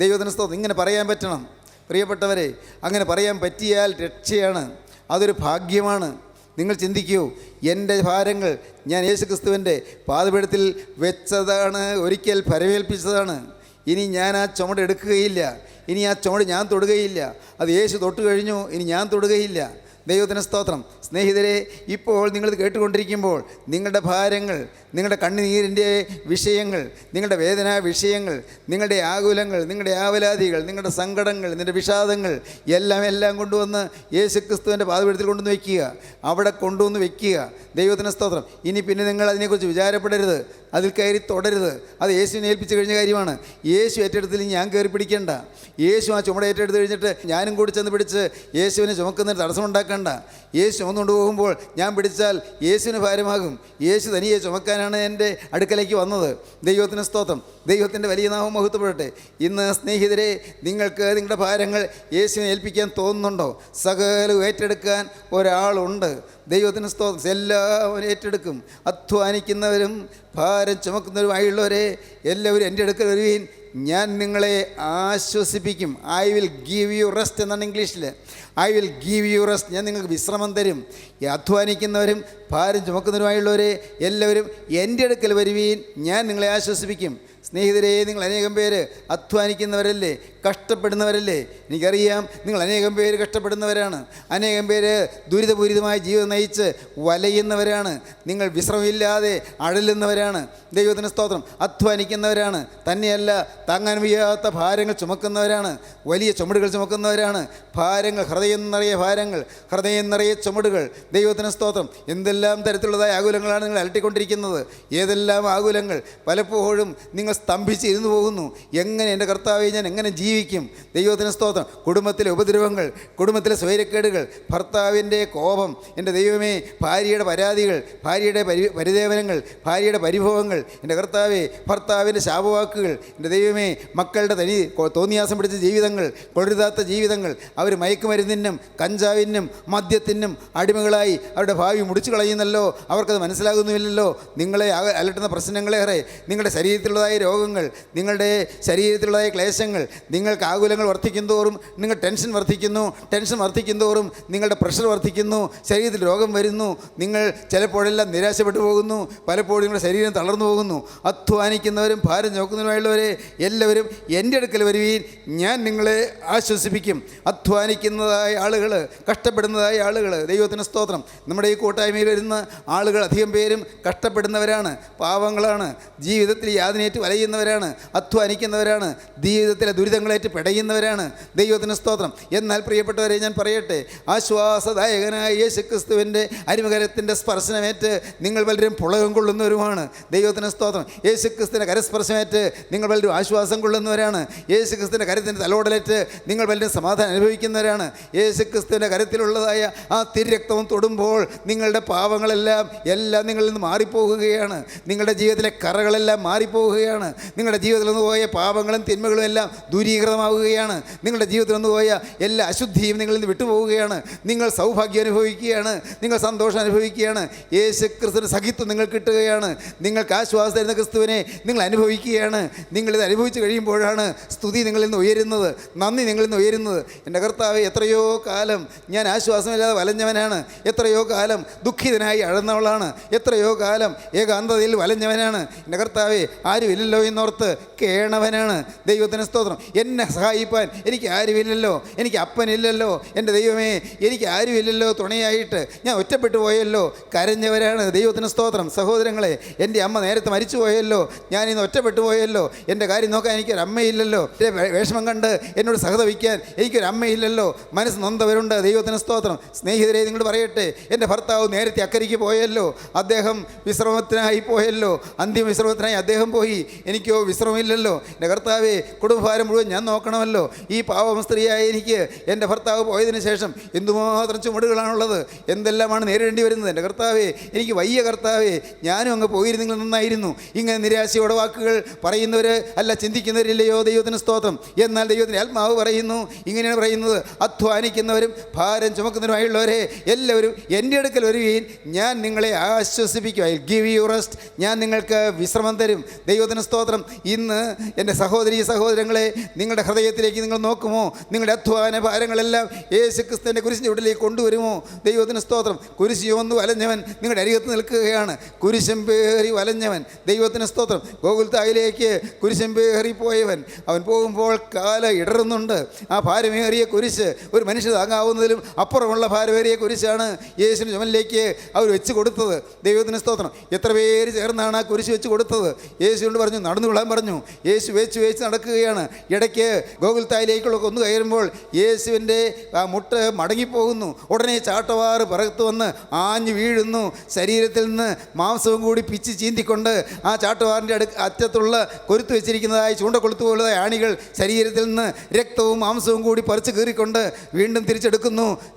ദൈവത്തിന് സ്തോത്രം. ഇങ്ങനെ പറയാൻ പറ്റണം പ്രിയപ്പെട്ടവരെ. അങ്ങനെ പറയാൻ പറ്റിയാൽ രക്ഷയാണ്, അതൊരു ഭാഗ്യമാണ്. നിങ്ങൾ ചിന്തിക്കൂ, എൻ്റെ ഭാരങ്ങൾ ഞാൻ യേശു ക്രിസ്തുവിൻ്റെ പാദപീഠത്തിൽ വെച്ചതാണ്, ഒരിക്കൽ പരമേൽപ്പിച്ചതാണ്. ഇനി ഞാൻ ആ ചുമട് എടുക്കുകയില്ല, ഇനി ആ ചുമട് ഞാൻ തൊടുകയില്ല. അത് യേശു തൊട്ട് കഴിഞ്ഞു, ഇനി ഞാൻ തൊടുകയില്ല. ദൈവത്തിന് സ്തോത്രം. സ്നേഹിതരെ, ഇപ്പോൾ നിങ്ങളിത് കേട്ടുകൊണ്ടിരിക്കുമ്പോൾ നിങ്ങളുടെ ഭാരങ്ങൾ, നിങ്ങളുടെ കണ്ണുനീരിൻ്റെ വിഷയങ്ങൾ, നിങ്ങളുടെ വേദനാ വിഷയങ്ങൾ, നിങ്ങളുടെ ആകുലങ്ങൾ, നിങ്ങളുടെ ആവലാതികൾ, നിങ്ങളുടെ സങ്കടങ്ങൾ, നിങ്ങളുടെ വിഷാദങ്ങൾ എല്ലാം കൊണ്ടുവന്ന് യേശു ക്രിസ്തുവിൻ്റെ പാദപീഠത്തിൽ കൊണ്ടുവന്ന് വയ്ക്കുക, അവിടെ കൊണ്ടുവന്ന് വയ്ക്കുക. ദൈവത്തിന് സ്തോത്രം. ഇനി പിന്നെ നിങ്ങൾ അതിനെക്കുറിച്ച് വിചാരപ്പെടരുത്, അതിൽ കയറി തുടരുത്. അത് യേശുവിനെ ഏൽപ്പിച്ച് കഴിഞ്ഞ കാര്യമാണ്. യേശു ഏറ്റെടുത്തിൽ ഞാൻ കയറി പിടിക്കേണ്ട. യേശു ആ ചുമട് ഏറ്റെടുത്ത് കഴിഞ്ഞിട്ട് ഞാനും കൂടി ചെന്ന് പിടിച്ച് യേശുവിനെ ചുമക്കുന്നതിന് തടസ്സമുണ്ടാക്കേണ്ട. യേശു ചുമന്നുകൊണ്ട് പോകുമ്പോൾ ഞാൻ പിടിച്ചാൽ യേശുവിന് ഭാരമാകും. യേശു തനിയെ ചുമക്കാനാണ് എൻ്റെ അടുക്കലേക്ക് വന്നത്. ദൈവത്തിന് സ്തോത്രം. ദൈവത്തിൻ്റെ വലിയ നാമം മഹത്വപ്പെടട്ടെ. ഇന്ന് സ്നേഹിതരെ, നിങ്ങൾക്ക് നിങ്ങളുടെ ഭാരങ്ങൾ യേശുവിനെ ഏൽപ്പിക്കാൻ തോന്നുന്നുണ്ടോ? സകലവും ഏറ്റെടുക്കാൻ ഒരാളുണ്ട്. ദൈവത്തിന് സ്തോത്രം. എല്ലാവരും ഏറ്റെടുക്കും. അധ്വാനിക്കുന്നവരും ഭാരം ചുമക്കുന്നവരുമായുള്ളവരെ എല്ലാവരും എൻ്റെ അടുക്കൽ വരുവീൻ, ഞാൻ നിങ്ങളെ ആശ്വസിപ്പിക്കും. I will give you rest എന്നാണ് ഇംഗ്ലീഷിൽ. I will give you rest. ഞാൻ നിങ്ങൾക്ക് വിശ്രമം തരും. ഈ അധ്വാനിക്കുന്നവരും ഭാരം ചുമക്കുന്നവരുമായുള്ളവരെ എല്ലാവരും എൻ്റെ അടുക്കൽ വരുവീൻ, ഞാൻ നിങ്ങളെ ആശ്വസിപ്പിക്കും. സ്നേഹിതരെ, നിങ്ങൾ അനേകം പേര് അധ്വാനിക്കുന്നവരല്ലേ, കഷ്ടപ്പെടുന്നവരല്ലേ? എനിക്കറിയാം, നിങ്ങൾ അനേകം പേര് കഷ്ടപ്പെടുന്നവരാണ്. അനേകം പേര് ദുരിതപൂരിതമായ ജീവിതം നയിച്ച് വലയുന്നവരാണ്. നിങ്ങൾ വിശ്രമമില്ലാതെ അഴലുന്നവരാണ്. ദൈവത്തിന് സ്തോത്രം. അധ്വാനിക്കുന്നവരാണ്. തന്നെയല്ല, താങ്ങാൻ വയ്യാത്ത ഭാരങ്ങൾ ചുമക്കുന്നവരാണ്. വലിയ ചുമടുകൾ ചുമക്കുന്നവരാണ്. ഭാരങ്ങൾ, ഹൃദയം നിറയെ ഭാരങ്ങൾ, ഹൃദയം നിറയെ ചുമടുകൾ. ദൈവത്തിന് സ്തോത്രം. എന്തെല്ലാം തരത്തിലുള്ളതായ ആകുലങ്ങളാണ് നിങ്ങൾ അലട്ടിക്കൊണ്ടിരിക്കുന്നത്. ഏതെല്ലാം ആകുലങ്ങൾ. പലപ്പോഴും നിങ്ങൾ സ്തംഭിച്ച് ഇരുന്നു പോകുന്നു. എങ്ങനെ എൻ്റെ കർത്താവെ ഞാൻ എങ്ങനെ ജീവിക്കും? ദൈവത്തിന് സ്തോത്രം. കുടുംബത്തിലെ ഉപദ്രവങ്ങൾ, കുടുംബത്തിലെ സ്വൈരക്കേടുകൾ, ഭർത്താവിൻ്റെ കോപം, എൻ്റെ ദൈവമേ, ഭാര്യയുടെ പരാതികൾ, ഭാര്യയുടെ പരിദേവനങ്ങൾ, ഭാര്യയുടെ പരിഭവങ്ങൾ, എൻ്റെ കർത്താവെ, ഭർത്താവിൻ്റെ ശാപവാക്കുകൾ, എൻ്റെ ദൈവമേ, മക്കളുടെ തോന്നിയാസം പിടിച്ച ജീവിതങ്ങൾ, കൊഴുതാത്ത ജീവിതങ്ങൾ, അവർ മയക്കുമരുന്നിനും കഞ്ചാവിനും മദ്യത്തിനും അടിമകളായി അവരുടെ ഭാവി മുടിച്ചു കളയുന്നല്ലോ. അവർക്കത് മനസ്സിലാകുന്നുമില്ലല്ലോ. നിങ്ങളെ അലട്ടുന്ന പ്രശ്നങ്ങളേറെ, നിങ്ങളുടെ ശരീരത്തിലുള്ളതായ രോഗങ്ങൾ, നിങ്ങളുടെ ശരീരത്തിലുള്ളതായ ക്ലേശങ്ങൾ, നിങ്ങൾക്ക് ആകുലങ്ങൾ വർദ്ധിക്കുന്തോറും നിങ്ങൾ ടെൻഷൻ വർദ്ധിക്കുന്നു. ടെൻഷൻ വർദ്ധിക്കുന്തോറും നിങ്ങളുടെ പ്രഷർ വർദ്ധിക്കുന്നു. ശരീരത്തിൽ രോഗം വരുന്നു. നിങ്ങൾ ചിലപ്പോഴെല്ലാം നിരാശപ്പെട്ടു പോകുന്നു. പലപ്പോഴും നിങ്ങളുടെ ശരീരം തളർന്നു പോകുന്നു. അധ്വാനിക്കുന്നവരും ഭാരം ചുമക്കുന്നവരുമായുള്ളവരെ എല്ലാവരും എൻ്റെ അടുക്കൽ വരുവീൻ, ഞാൻ നിങ്ങളെ ആശ്വസിപ്പിക്കും. അധ്വാനിക്കുന്നതായ ആളുകൾ, കഷ്ടപ്പെടുന്നതായ ആളുകൾ, ദൈവത്തിന് സ്തോത്രം. നമ്മുടെ ഈ കൂട്ടായ്മയിൽ വരുന്ന ആളുകൾ അധികം പേരും കഷ്ടപ്പെടുന്നവരാണ്, പാവങ്ങളാണ്, ജീവിതത്തിൽ യാതനയേറ്റ് വലയുന്നവരാണ്, അധ്വാനിക്കുന്നവരാണ്, ജീവിതത്തിലെ ദുരിതങ്ങളേറ്റ് പിടയുന്നവരാണ്. ദൈവത്തിന് സ്തോത്രം. എന്നാൽ പ്രിയപ്പെട്ടവരെ, ഞാൻ പറയട്ടെ, ആശ്വാസദായകനായ യേശു ക്രിസ്തുവിൻ്റെ അരിമകരത്തിൻ്റെ സ്പർശനമേറ്റ് നിങ്ങൾ പലരും പുളകം കൊള്ളുന്നവരുമാണ്. ദൈവത്തിന് സ്തോത്രം. യേശു ക്രിസ്തുവിൻ്റെ കരസ്പർശമേറ്റ് നിങ്ങൾ പലരും ആശ്വാസം കൊള്ളുന്നവരാണ്. യേശു ക്രിസ്തുവിൻ്റെ കരത്തിൻ്റെ തലോടലേറ്റ് നിങ്ങൾ പലരും സമാധാനം അനുഭവിക്കുന്നവരാണ്. യേശു ക്രിസ്തുവിൻ്റെ കരത്തിലുള്ളതായ ആ തിരുരക്തവും തൊടുമ്പോൾ നിങ്ങളുടെ പാവങ്ങളെല്ലാം നിങ്ങളിൽ നിന്ന് മാറിപ്പോകുകയാണ്. നിങ്ങളുടെ ജീവിതത്തിലെ കറകളെല്ലാം മാറിപ്പോവുകയാണ്. നിങ്ങളുടെ ജീവിതത്തിൽ നിന്ന് പോയ പാപങ്ങളും തിന്മകളും എല്ലാം ദൂരീകൃതമാവുകയാണ്. നിങ്ങളുടെ ജീവിതത്തിൽ നിന്ന് പോയ എല്ലാ അശുദ്ധിയും നിങ്ങളിൽ നിന്ന് വിട്ടുപോവുകയാണ്. നിങ്ങൾ സൗഭാഗ്യം അനുഭവിക്കുകയാണ്. നിങ്ങൾ സന്തോഷം അനുഭവിക്കുകയാണ്. യേശു ക്രിസ്തുവിൻ്റെ സഖിത്വം നിങ്ങൾ കിട്ടുകയാണ്. നിങ്ങൾക്ക് ആശ്വാസം തരുന്ന ക്രിസ്തുവിനെ നിങ്ങൾ അനുഭവിക്കുകയാണ്. നിങ്ങളിത് അനുഭവിച്ച് കഴിയുമ്പോഴാണ് സ്തുതി നിങ്ങളിൽ നിന്ന് ഉയരുന്നത്, നന്ദി നിങ്ങളിൽ നിന്ന് ഉയരുന്നത്. എൻ്റെ കർത്താവേ, എത്രയോ കാലം ഞാൻ ആശ്വാസമില്ലാതെ വലഞ്ഞവനാണ്. എത്രയോ കാലം ദുഃഖിതനായി അഴന്നവളാണ്. എത്രയോ കാലം ഏകാന്തതയിൽ വലഞ്ഞവനാണ്. എൻ്റെ കർത്താവേ, ആരുമില്ലല്ലോ എന്നോർത്ത് കേണവനാണ്. ദൈവത്തിന് സ്തോത്രം. എന്നെ സഹായിപ്പാൻ എനിക്ക് ആരുമില്ലല്ലോ, എനിക്ക് അപ്പനില്ലല്ലോ. എൻ്റെ ദൈവമേ, എനിക്ക് ആരുമില്ലല്ലോ തുണയായിട്ട്. ഞാൻ ഒറ്റപ്പെട്ടു പോയല്ലോ. കരഞ്ഞവരാണ്. ദൈവത്തിന് സ്തോത്രം. സഹോദരങ്ങളെ, എൻ്റെ അമ്മ നേരത്തെ മരിച്ചു പോയല്ലോ. ഞാനിന്ന് ഒറ്റപ്പെട്ടു പോയല്ലോ. എൻ്റെ കാര്യം നോക്കാൻ എനിക്കൊരമ്മയില്ലല്ലോ. എൻ്റെ വിഷമം കണ്ട് എന്നോട് സഹതപിക്കാൻ എനിക്കൊരമ്മയില്ലല്ലോ. മനസ്സ് നൊന്തവരുണ്ട്. ദൈവത്തിന് സ്തോത്രം. സ്നേഹിതരെ, നിങ്ങൾ പറയട്ടെ, എൻ്റെ ഭർത്താവ് നേരത്തെ അക്കരയ്ക്ക് പോയല്ലോ. അദ്ദേഹം വിശ്രമത്തിനായി പോയല്ലോ. അന്തിമ വിശ്രമത്തിനായി അദ്ദേഹം പോയി. എനിക്കോ വിശ്രമമില്ലല്ലോ. എൻ്റെ കർത്താവേ, കുടുംബഭാരം മുഴുവൻ ഞാൻ ഞാൻ നോക്കണമല്ലോ. ഈ പാവം സ്ത്രീയായ എനിക്ക് എൻ്റെ ഭർത്താവ് പോയതിന് ശേഷം എന്തുമാത്രം ചുമടുകളാണുള്ളത്, എന്തെല്ലാമാണ് നേരിടേണ്ടി വരുന്നത്. എൻ്റെ കർത്താവേ, എനിക്ക് വയ്യ കർത്താവേ, ഞാനും അങ്ങ് പോയിരുന്നെങ്കിൽ നന്നായിരുന്നു. ഇങ്ങനെ നിരാശയോടെ വാക്കുകൾ പറയുന്നവർ അല്ല, ചിന്തിക്കുന്നവരില്ലയോ. ദൈവത്തിന് സ്തോത്രം. എന്നാൽ ദൈവത്തിൻ്റെ ആത്മാവ് പറയുന്നു, ഇങ്ങനെയാണ് പറയുന്നത്: അധ്വാനിക്കുന്നവരും ഭാരം ചുമക്കുന്നവരുമായുള്ളവരെ എല്ലാവരും എൻ്റെ അടുക്കൽ വരുകയും ഞാൻ നിങ്ങളെ ആശ്വസിപ്പിക്കും. I give you rest. ഞാൻ നിങ്ങൾക്ക് വിശ്രമം തരും. ദൈവത്തിന് സ്തോത്രം. ഇന്ന് എൻ്റെ സഹോദരങ്ങളെ, നിങ്ങളുടെ ഹൃദയത്തിലേക്ക് നിങ്ങൾ നോക്കുമോ? നിങ്ങളുടെ അധ്വാന ഭാരങ്ങളെല്ലാം യേശു ക്രിസ്തുവിൻ്റെ കുരിശിൻ്റെ ചുവട്ടിലേക്ക് കൊണ്ടുവരുമോ? ദൈവത്തിന് സ്തോത്രം. കുരിശ് ചുമന്നു വലഞ്ഞവൻ നിങ്ങളുടെ അരികത്ത് നിൽക്കുകയാണ്. കുരിശം പേറി വലഞ്ഞവൻ. ദൈവത്തിന് സ്തോത്രം. ഗോകുൽത്തായിലേക്ക് കുരിശം പേറി പോയവൻ, അവൻ പോകുമ്പോൾ കാല ഇടറുന്നുണ്ട്. ആ ഭാരമേറിയ കുരിശ് ഒരു മനുഷ്യ താങ്ങാവുന്നതിലും അപ്പുറമുള്ള ഭാരമേറിയ കുരിശാണ് യേശുവിന് ചുമലിലേക്ക് അവർ വെച്ച് കൊടുത്തത്. ദൈവത്തിന് സ്തോത്രം. എത്ര പേര് ചേർന്നാണ് ആ കുരിശ് വെച്ച് കൊടുത്തത്? യേശുവിനോട് പറഞ്ഞു, നടന്നു വിളാൻ പറഞ്ഞു. യേശു വെച്ച് നടക്കുകയാണ്. ഇടയ്ക്ക് ഗോകുൽത്തായിലേക്കുള്ള കൊന്നു കയറുമ്പോൾ യേശുവിൻ്റെ ആ മുട്ട് മടങ്ങിപ്പോകുന്നു. ഉടനെ ചാട്ടവാറ് പുറത്തു വന്ന് ആഞ്ഞു വീഴുന്നു. ശരീരത്തിൽ നിന്ന് മാംസവും കൂടി പിച്ച് ചീന്തിക്കൊണ്ട് ആ ചാട്ടവാറിൻ്റെ അറ്റത്തുള്ള കൊരുത്ത് വെച്ചിരിക്കുന്നതായി ചൂണ്ടക്കൊളുത്തു പോലുള്ളതായ ആണികൾ ശരീരത്തിൽ നിന്ന് രക്തവും മാംസവും കൂടി പറിച്ച് കീറിക്കൊണ്ട് വീണ്ടും തിരിച്ചെടുക്കുന്നു.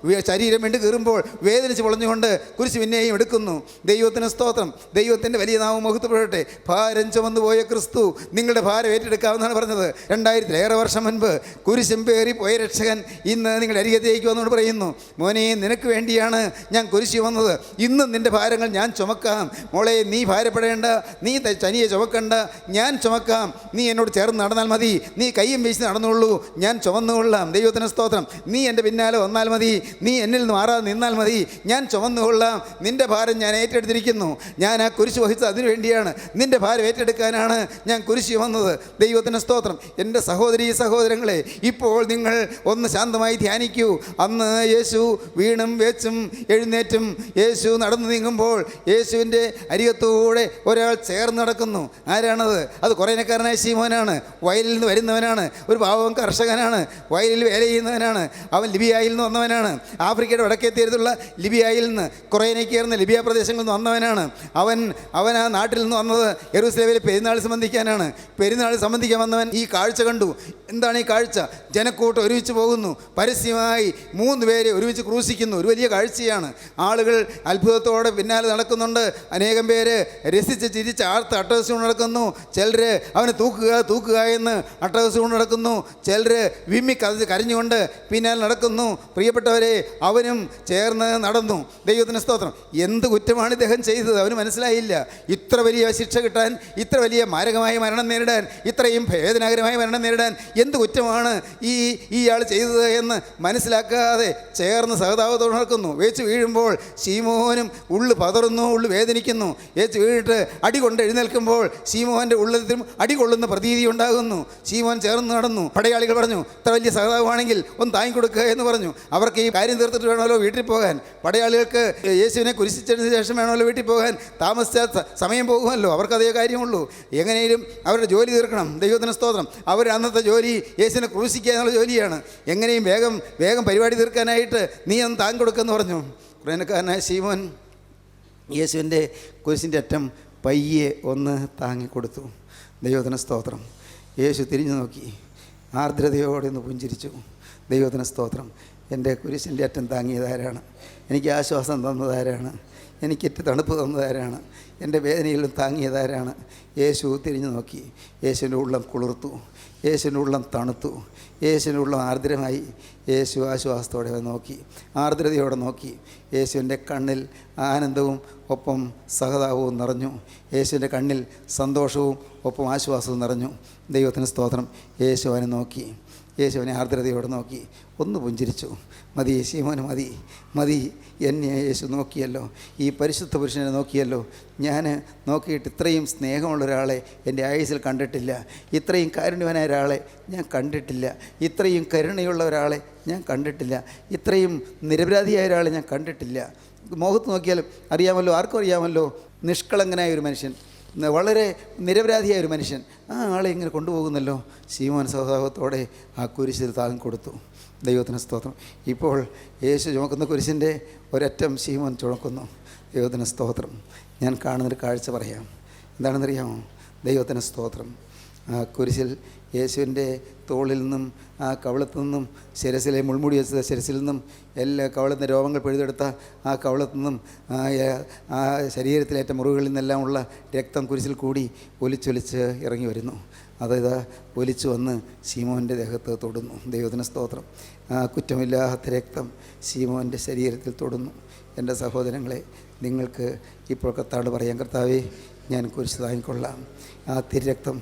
ശരീരം വീണ്ടും കീറുമ്പോൾ വേദനിച്ച് പൊളഞ്ഞുകൊണ്ട് കുരിശ് പിന്നെയും എടുക്കുന്നു. ദൈവത്തിന് സ്തോത്രം. ദൈവത്തിൻ്റെ വലിയ നാമം മഹത്വപ്പെടട്ടെ. ഭാരം ചുമന്നു പോയ ക്രിസ്തു നിങ്ങളുടെ ഭാരം ഏറ്റെടുക്കാമെന്നാണ് പറഞ്ഞത്. 2000 വർഷം മുൻപ് കുരിശും പേറി പോയ രക്ഷകൻ ഇന്ന് നിങ്ങളുടെ അരികത്തേക്ക് വന്നുകൊണ്ട് പറയുന്നു, മോനെ, നിനക്ക് വേണ്ടിയാണ് ഞാൻ കുരിശ് വന്നത്. ഇന്നും നിൻ്റെ ഭാരങ്ങൾ ഞാൻ ചുമക്കാം. മോളെ, നീ ഭാരപ്പെടേണ്ട, നീ തനിയെ ചുമക്കണ്ട, ഞാൻ ചുമക്കാം. നീ എന്നോട് ചേർന്ന് നടന്നാൽ മതി. നീ കയ്യും വീശി നടന്നുള്ളൂ, ഞാൻ ചുമന്നുകൊള്ളാം. ദൈവത്തിന് സ്തോത്രം. നീ എൻ്റെ പിന്നാലെ വന്നാൽ മതി. നീ എന്നിൽ നിന്ന് മാറാതെ നിന്നാൽ മതി. ഞാൻ ചുമന്നുകൊള്ളാം. നിൻ്റെ ഭാരം ഞാൻ ഏറ്റെടുത്തിരിക്കുന്നു. ഞാൻ ആ കുരിശ് വഹിച്ചത് അതിനു വേണ്ടിയാണ്. നിൻ്റെ ഭാരം ഏറ്റെടുക്കാനാണ് ഞാൻ കുരിശ് വന്നത്. ദൈവത്തിന് സ്തോത്രം. എൻ്റെ സഹോദരങ്ങളെ, ഇപ്പോൾ നിങ്ങൾ ഒന്ന് ശാന്തമായി ധ്യാനിക്കൂ. അന്ന് യേശു വീണും വെച്ചും എഴുന്നേറ്റും യേശു നടന്നു നീങ്ങുമ്പോൾ യേശുവിൻ്റെ അരികത്തൂടെ ഒരാൾ ചേർന്ന് നടക്കുന്നു. ആരാണത്? അത് കുറേനക്കാരനായ ശീമോനാണ്. വയലിൽ നിന്ന് വരുന്നവനാണ്. ഒരു പാവം കർഷകനാണ്. വയലിൽ വേല ചെയ്യുന്നവനാണ്. അവൻ ലിബിയായിൽ നിന്ന് വന്നവനാണ്. ആഫ്രിക്കയുടെ വടക്കേ തീരത്തുള്ള ലിബിയായിൽ നിന്ന്, കുറേനയ്ക്കേർന്ന ലിബിയ പ്രദേശങ്ങളിൽ നിന്ന് വന്നവനാണ്. അവൻ ആ നാട്ടിൽ നിന്ന് വന്നത് യെരൂശലേമിലെ പെരുന്നാൾ സംബന്ധിക്കാനാണ്. പെരുന്നാൾ സംബന്ധിക്കാൻ വന്നവൻ ഈ കാഴ്ച കണ്ടു. എന്താണ് ഈ കാഴ്ച? ജനക്കൂട്ടം ഒരുമിച്ച് പോകുന്നു. പരസ്യമായി 3 പേരെ ഒരുമിച്ച് ക്രൂശിക്കുന്നു. ഒരു വലിയ കാഴ്ചയാണ്. ആളുകൾ അത്ഭുതത്തോടെ പിന്നാലെ നടക്കുന്നുണ്ട്. അനേകം പേര് രസിച്ച് ചിരിച്ച് ആർത്ത് അട്ടഹസിച്ചുകൊണ്ട് നടക്കുന്നു. ചിലർ അവനെ തൂക്കുക എന്ന് അട്ടഹസിച്ചുകൊണ്ട് നടക്കുന്നു. ചിലർ വിമ്മി കരഞ്ഞുകൊണ്ട് പിന്നാലെ നടക്കുന്നു. പ്രിയപ്പെട്ടവരെ, അവനും ചേർന്ന് നടന്നു. ദൈവത്തിന് സ്തോത്രം. എന്ത് കുറ്റമാണ് ഇദ്ദേഹം ചെയ്തത്? അവന് മനസ്സിലായില്ല. ഇത്ര വലിയ ശിക്ഷ കിട്ടാൻ, ഇത്ര വലിയ മാരകമായ മരണം നേരിടാൻ, ഇത്രയും വേദനാകരമായ മരണം നേരിടാൻ എന്ത് കുറ്റമാണ് ഇയാൾ ചെയ്തത് എന്ന് മനസ്സിലാക്കാതെ ചേർന്ന് സഹതാപത്തോടെ നടക്കുന്നു. വേച്ച് വീഴുമ്പോൾ ശീമോനും ഉള്ളു പതറുന്നു, ഉള്ളു വേദനിക്കുന്നു. വേച്ച് വീണിട്ട് അടി കൊണ്ട് എഴുന്നേൽക്കുമ്പോൾ ശീമോൻ്റെ ഉള്ളത്തിലും അടി കൊള്ളുന്ന പ്രതീതി ഉണ്ടാകുന്നു. ശീമോൻ ചേർന്ന് നടന്നു. പടയാളികൾ പറഞ്ഞു, ഇത്ര വലിയ സഹതാപമാണെങ്കിൽ ഒന്ന് താങ്ങിക്കൊടുക്കുക എന്ന് പറഞ്ഞു. അവർക്ക് ഈ കാര്യം തീർത്തിട്ട് വേണമല്ലോ വീട്ടിൽ പോകാൻ. പടയാളികൾക്ക് യേശുവിനെ കുരിശിച്ചതിന് ശേഷം വേണമല്ലോ വീട്ടിൽ പോകാൻ. താമസിച്ചാൽ സമയം പോകുമല്ലോ. അവർക്കതേ കാര്യമുള്ളൂ. എങ്ങനെയും അവരുടെ ജോലി തീർക്കണം. ദൈവത്തിന് സ്തോത്രം. അവർ അന്നത്തെ ജോലി യേശുവിനെ ക്രൂശിക്കുക എന്നുള്ള ജോലിയാണ്. എങ്ങനെയും വേഗം പരിപാടി തീർക്കാനായിട്ട് നീ ഒന്ന് താങ്ങ് കൊടുക്കുമെന്ന് പറഞ്ഞു. കുറേനക്കാരനായ ശീമോൻ യേശുവിൻ്റെ കുരിശിൻ്റെ അറ്റം പയ്യെ ഒന്ന് താങ്ങിക്കൊടുത്തു. ദൈവത്തിന് സ്തോത്രം. യേശു തിരിഞ്ഞു നോക്കി, ആർദ്രതയോടെ ഒന്ന് പുഞ്ചിരിച്ചു. ദൈവത്തിന് സ്തോത്രം. എൻ്റെ കുരിശിൻ്റെ അറ്റം താങ്ങിയതാരാണ്? എനിക്ക് ആശ്വാസം തന്നതാരാണ്? എനിക്കേറ്റ് തണുപ്പ് തന്നതാരാണ്? എൻ്റെ വേദനയിലും താങ്ങിയതാരാണ്? യേശു തിരിഞ്ഞു നോക്കി. യേശുവിൻ്റെ ഉള്ളം കുളിർത്തു. യേശുവിൻ്റെ ഉള്ളം തണുത്തു. യേശുവിൻ്റെ ഉള്ളം ആർദ്രമായി. യേശു ആശ്വാസത്തോടെ നോക്കി, ആർദ്രതയോടെ നോക്കി. യേശുവിൻ്റെ കണ്ണിൽ ആനന്ദവും ഒപ്പം സഹതാപവും നിറഞ്ഞു. യേശുവിൻ്റെ കണ്ണിൽ സന്തോഷവും ഒപ്പം ആശ്വാസവും നിറഞ്ഞു. ദൈവത്തിന് സ്തോത്രം. യേശു അവനെ നോക്കി. യേശുവിനെ ആർദ്രതയോടെ നോക്കി. ഒന്ന് പുഞ്ചിരിച്ചു. മതി ശീമോന്, മതി. എന്നെ യേശു നോക്കിയല്ലോ. ഈ പരിശുദ്ധ പുരുഷനെ നോക്കിയല്ലോ. ഞാൻ നോക്കിയിട്ട് ഇത്രയും സ്നേഹമുള്ള ഒരാളെ എൻ്റെ ആയുസ്സിൽ കണ്ടിട്ടില്ല. ഇത്രയും കാരുണ്യവാനായ ഒരാളെ ഞാൻ കണ്ടിട്ടില്ല. ഇത്രയും കരുണയുള്ള ഒരാളെ ഞാൻ കണ്ടിട്ടില്ല. ഇത്രയും നിരപരാധിയായ ഒരാളെ ഞാൻ കണ്ടിട്ടില്ല. മുഖത്ത് നോക്കിയാലും അറിയാമല്ലോ, ആർക്കും അറിയാമല്ലോ, നിഷ്കളങ്കനായ ഒരു മനുഷ്യൻ, വളരെ നിരപരാധിയായ ഒരു മനുഷ്യൻ. ആ ആളെ ഇങ്ങനെ കൊണ്ടുപോകുന്നല്ലോ. ശീമോൻ സഹതാപത്തോടെ ആ കുരിശിൽ താങ്ങി കൊടുത്തു. ദൈവത്തിന് സ്തോത്രം. ഇപ്പോൾ യേശു ചുമക്കുന്ന കുരിശിൻ്റെ ഒരറ്റം ശീമോൻ ചുമക്കുന്നു. ദൈവത്തിന് സ്തോത്രം. ഞാൻ കാണുന്നൊരു കാഴ്ച പറയാം. എന്താണെന്നറിയാമോ? ദൈവത്തിന് സ്തോത്രം. ആ കുരിശിൽ യേശുവിൻ്റെ തോളിൽ നിന്നും ആ കവളത്തു നിന്നും ശിരസിലെ മുൾമുടി വെച്ച ശിരസിൽ നിന്നും എല്ലാ കവളത്തിൻ്റെ രോമങ്ങൾ പിഴുതെടുത്ത ആ കവളത്തു നിന്നും ആ ശരീരത്തിലേറ്റ മുറിവുകളിൽ നിന്നെല്ലാം ഉള്ള രക്തം കുരിശിൽ കൂടി ഒലിച്ചൊലിച്ച് ഇറങ്ങി വരുന്നു. അതായത് ഒലിച്ചു വന്ന് ശീമോൻ്റെ ദേഹത്ത് തൊടുന്നു. ദൈവത്തിന് സ്തോത്രം. കുറ്റമില്ലാത്ത രക്തം ശീമോൻ്റെ ശരീരത്തിൽ തൊടുന്നു. എൻ്റെ സഹോദരങ്ങളെ, നിങ്ങൾക്ക് ഇപ്പോൾ കർത്താവോട് പറയാം, കർത്താവേ ഞാൻ കുരിശ് താങ്ങിക്കൊള്ളാം. ആ തിരുരക്തം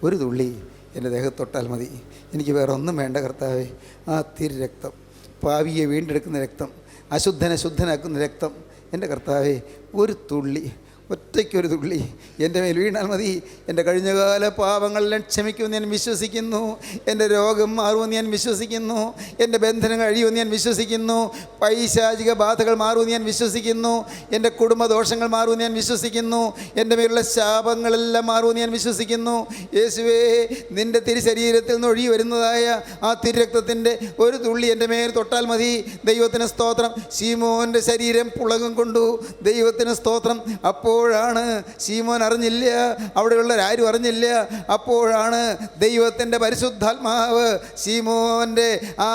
ഒരു തുള്ളി എൻ്റെ ദേഹത്ത് തൊട്ടാൽ മതി, എനിക്ക് വേറെ ഒന്നും വേണ്ട കർത്താവേ. ആ തിരുരക്തം, പാവിയെ വീണ്ടെടുക്കുന്ന രക്തം, അശുദ്ധനെ ശുദ്ധനാക്കുന്ന രക്തം, എൻ്റെ കർത്താവേ ഒരു തുള്ളി, ഒറ്റയ്ക്കൊരു തുള്ളി എൻ്റെ മേൽ വീണാൽ മതി. എൻ്റെ കഴിഞ്ഞകാല പാപങ്ങളെല്ലാം ക്ഷമിക്കുമെന്ന് ഞാൻ വിശ്വസിക്കുന്നു. എൻ്റെ രോഗം മാറുമെന്ന് ഞാൻ വിശ്വസിക്കുന്നു. എൻ്റെ ബന്ധനങ്ങൾ അഴിയുമെന്ന് ഞാൻ വിശ്വസിക്കുന്നു. പൈശാചിക ബാധകൾ മാറുമെന്ന് ഞാൻ വിശ്വസിക്കുന്നു. എൻ്റെ കുടുംബദോഷങ്ങൾ മാറുമെന്ന് ഞാൻ വിശ്വസിക്കുന്നു. എൻ്റെ മേലുള്ള ശാപങ്ങളെല്ലാം മാറുമെന്ന് ഞാൻ വിശ്വസിക്കുന്നു. യേശുവേ, നിൻ്റെ തിരുശരീരത്തിൽ നിന്ന് ഒഴുകി വരുന്നതായ ആ തിരുരക്തത്തിൻ്റെ ഒരു തുള്ളി എൻ്റെ മേൽ തൊട്ടാൽ മതി. ദൈവത്തിന് സ്തോത്രം. ശീമോൻ്റെ ശരീരം പുളകം കൊണ്ടു. ദൈവത്തിന് സ്തോത്രം. അപ്പോഴാണ് ശീമോൻ അറിഞ്ഞില്ല, അവിടെയുള്ളവരാരും അറിഞ്ഞില്ല. അപ്പോഴാണ് ദൈവത്തിൻ്റെ പരിശുദ്ധാത്മാവ് ശീമോൻ്റെ ആ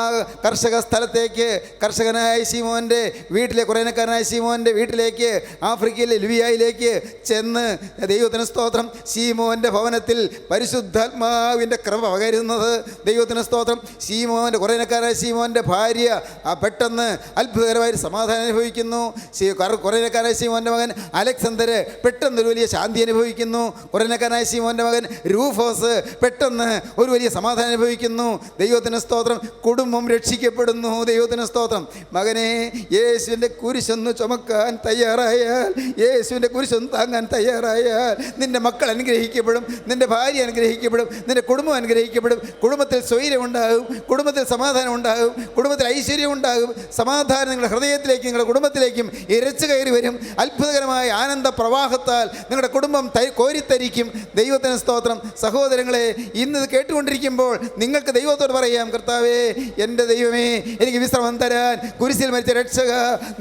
കർഷക സ്ഥലത്തേക്ക്, കർഷകനായ ശീമോൻ്റെ വീട്ടിലെ, കുറേനക്കാരനായ ശീമോൻ്റെ വീട്ടിലേക്ക്, ആഫ്രിക്കയിലെ ലിബിയയിലേക്ക് ചെന്ന് ദൈവത്തിന് സ്തോത്രം ശീമോൻ്റെ ഭവനത്തിൽ പരിശുദ്ധാത്മാവിൻ്റെ കൃപ പകരുന്നത്. ദൈവത്തിന് സ്തോത്രം. ശീമോൻ്റെ, കുറേനക്കാരനായ ശീമോൻ്റെ ഭാര്യ പെട്ടെന്ന് അത്ഭുതകരമായി സമാധാനം അനുഭവിക്കുന്നു. കുറേനക്കാരനായ ശീമോൻ്റെ മകൻ അലക്സാണ്ടർ പെട്ടെന്നൊരു വലിയ ശാന്തി അനുഭവിക്കുന്നു. കുറേനക്കാരനായ ശീമോൻ്റെ മകൻ രൂഫോസ് പെട്ടെന്ന് ഒരു വലിയ സമാധാനം അനുഭവിക്കുന്നു. ദൈവത്തിന് സ്തോത്രം. കുടുംബം രക്ഷിക്കപ്പെടുന്നു. ദൈവത്തിന് സ്തോത്രം. മകനെ, യേശുവിൻ്റെ കുരിശൊന്ന് ചുമക്കാൻ തയ്യാറായാൽ, യേശുവിൻ്റെ കുരിശൊന്ന് താങ്ങാൻ തയ്യാറായാൽ നിൻ്റെ മക്കൾ അനുഗ്രഹിക്കപ്പെടും, നിൻ്റെ ഭാര്യ അനുഗ്രഹിക്കപ്പെടും, നിൻ്റെ കുടുംബം അനുഗ്രഹിക്കപ്പെടും. കുടുംബത്തിൽ സ്വൈര്യമുണ്ടാകും, കുടുംബത്തിൽ സമാധാനം ഉണ്ടാകും, കുടുംബത്തിൽ ഐശ്വര്യം ഉണ്ടാകും. സമാധാനം നിങ്ങളുടെ ഹൃദയത്തിലേക്കും നിങ്ങളുടെ കുടുംബത്തിലേക്കും ഇരച്ചു കയറി വരും. അത്ഭുതകരമായ ആനന്ദ പ്രവാഹത്താൽ നിങ്ങളുടെ കുടുംബം കോരിത്തരിക്കും. ദൈവത്തിന് സ്തോത്രം. സഹോദരങ്ങളെ, ഇന്ന് ഇത് കേട്ടുകൊണ്ടിരിക്കുമ്പോൾ നിങ്ങൾക്ക് ദൈവത്തോട് പറയാം, കർത്താവേ, എൻ്റെ ദൈവമേ, എനിക്ക് വിശ്രമം തരാൻ കുരിശിൽ മരിച്ച രക്ഷക,